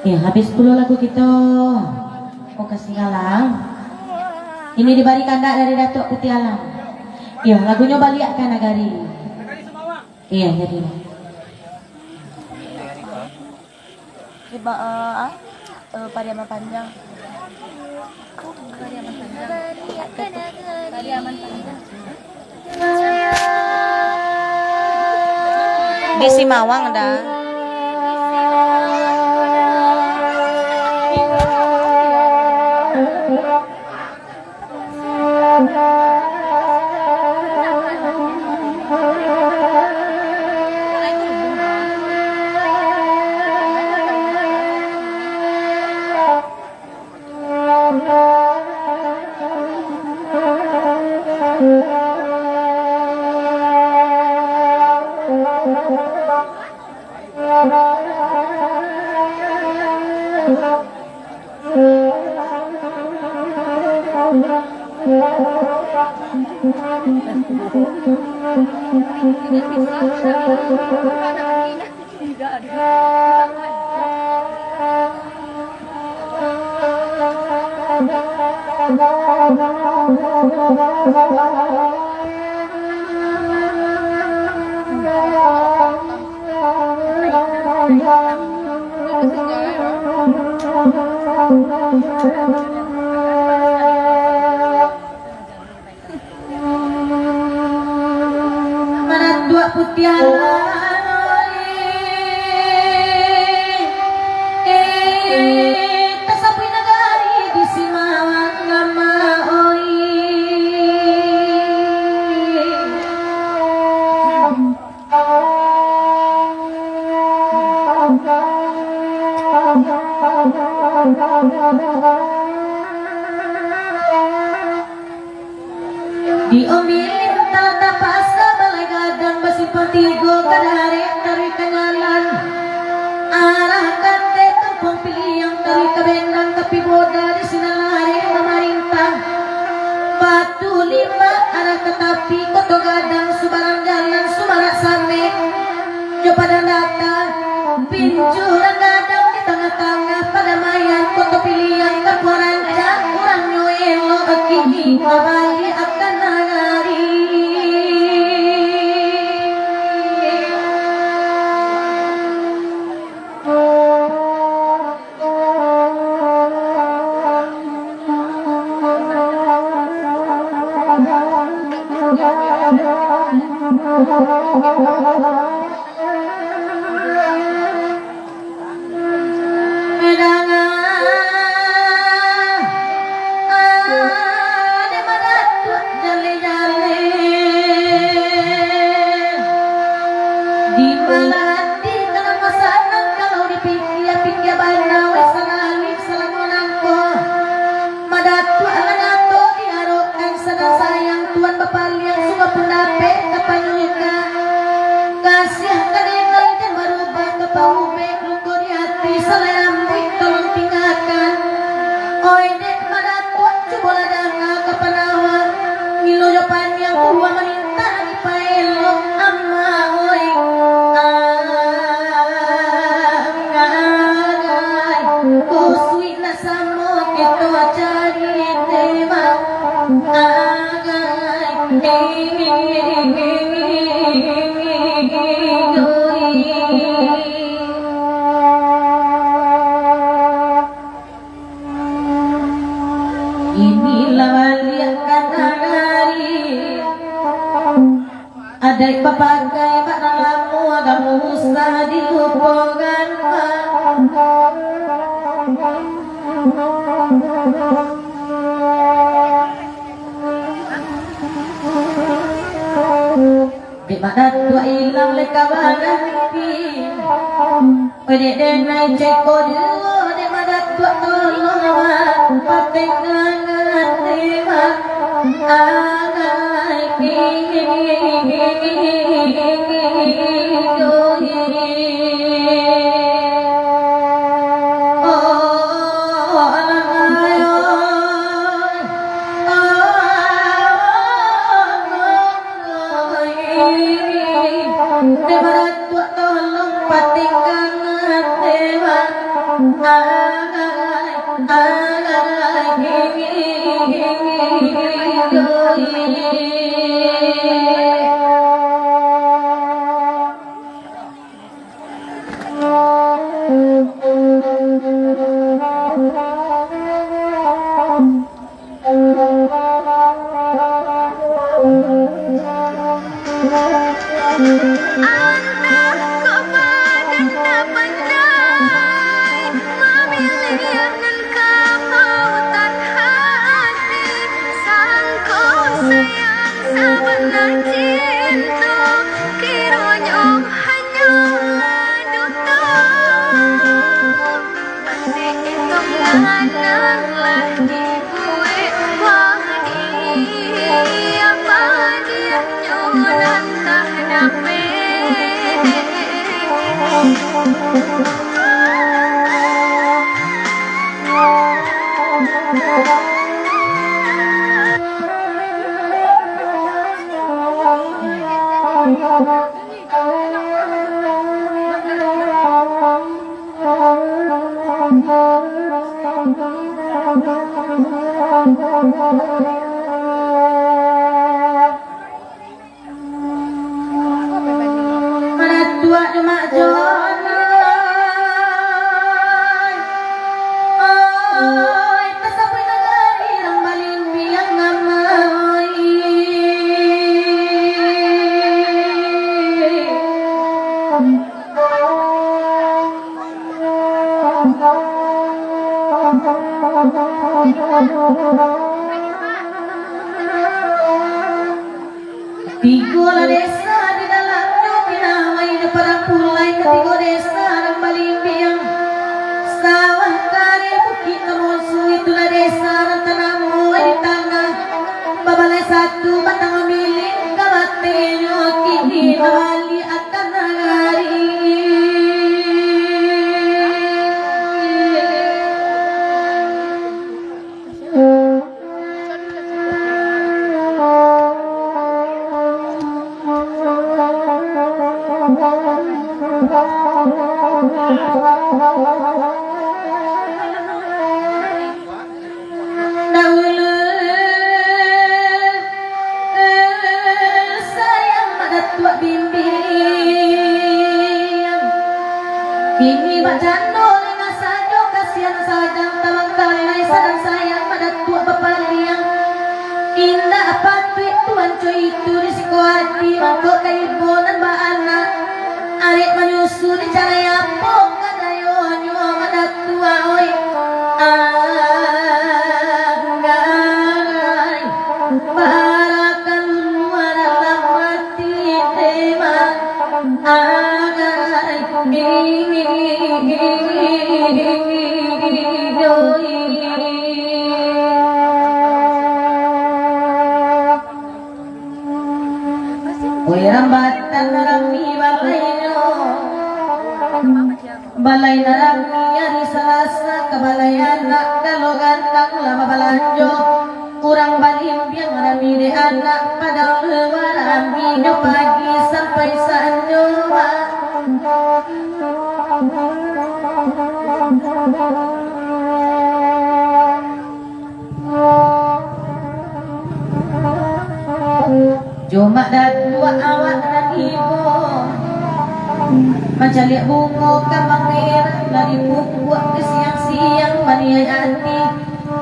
Ya habis dulu lagu kita. Oh kasih galang. Ini diberi kanda dari Datuk Putih Alam. Iya lagunya balik kan Nagari. Iya jadi. Pariaman panjang. Pariaman panjang. Di Simawang dah. Dua putih tasapoy Nagari di Simawang nama oi diomilin tata pasa balai gadang besimpan tigo kadare dari kanyalan arah kate tumpang pilih yang dari kabendang tapi boda di sinalare memerintah batu lima arah ketapi koto gadang subarang jalan subarak same pada data pincuran gadang di tengah-tengah pada mayan koto pilih yang kaporanca kurang nyoelo akini kabali akan Nagari inilah baliakan Nagari ada papagai bakalamu agak usah dilupakan di mana tua ilang lekawanan Pede naik ceko dulu di mana tua tolong patengan dewa agai Tiga desa di dalamnya pinawai depan pulai ketiga desa orang Balimbiang sawah kare bukit kemonsu itulah desa orang tanamu di tanah babalai satu batang milik kawatenyo kini bali akan nagari. Kini bacando dengan sajo kasihan sajang tamang kalai sadang sayang pada tua bapaliang indah apa tuik tuan coy itu risiko hati mangkok kaibonan ba anak arek menyusuri cara yapo kadayo nyo pada tua oi anggai barakan luar dalam hati tema anggai rambatan rami balai narami hari Selasa kebalayan nak kalau gantang lama balanjo kurang balimbiang rami de anak pada luar rami pagi sampai sanjo cuma ada dua awak dan ibu mencari bunga kembang merah dari buah ke siang-siang maniai hati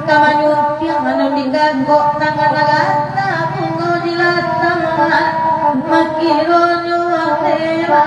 kamanyut yang manun digagok tangan agata bunga dilatang makin ronyo tewa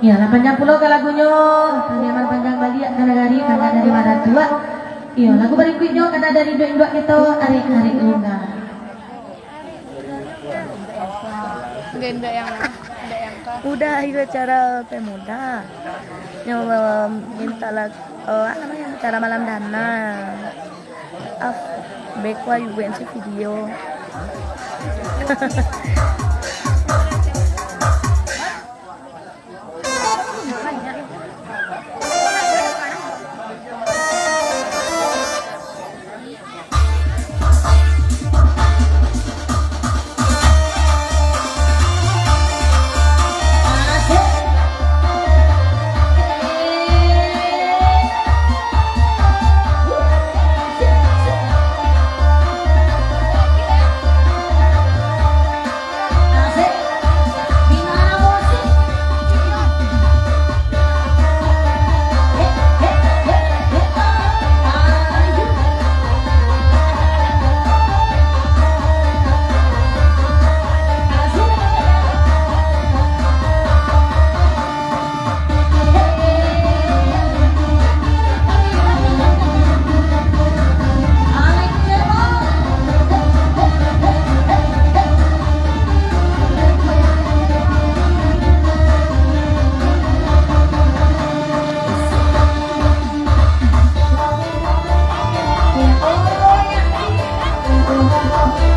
ya, panjang pulau ke lagunya Panjaman panjang balik karena dari mana tua. Iya, lagu berikutnya kata dari dua kita hari-hari enggak. Genda yang Udah itu acara pemuda yang minta apa namanya acara malam dana. Bekwa juga sih video. Oh, ya.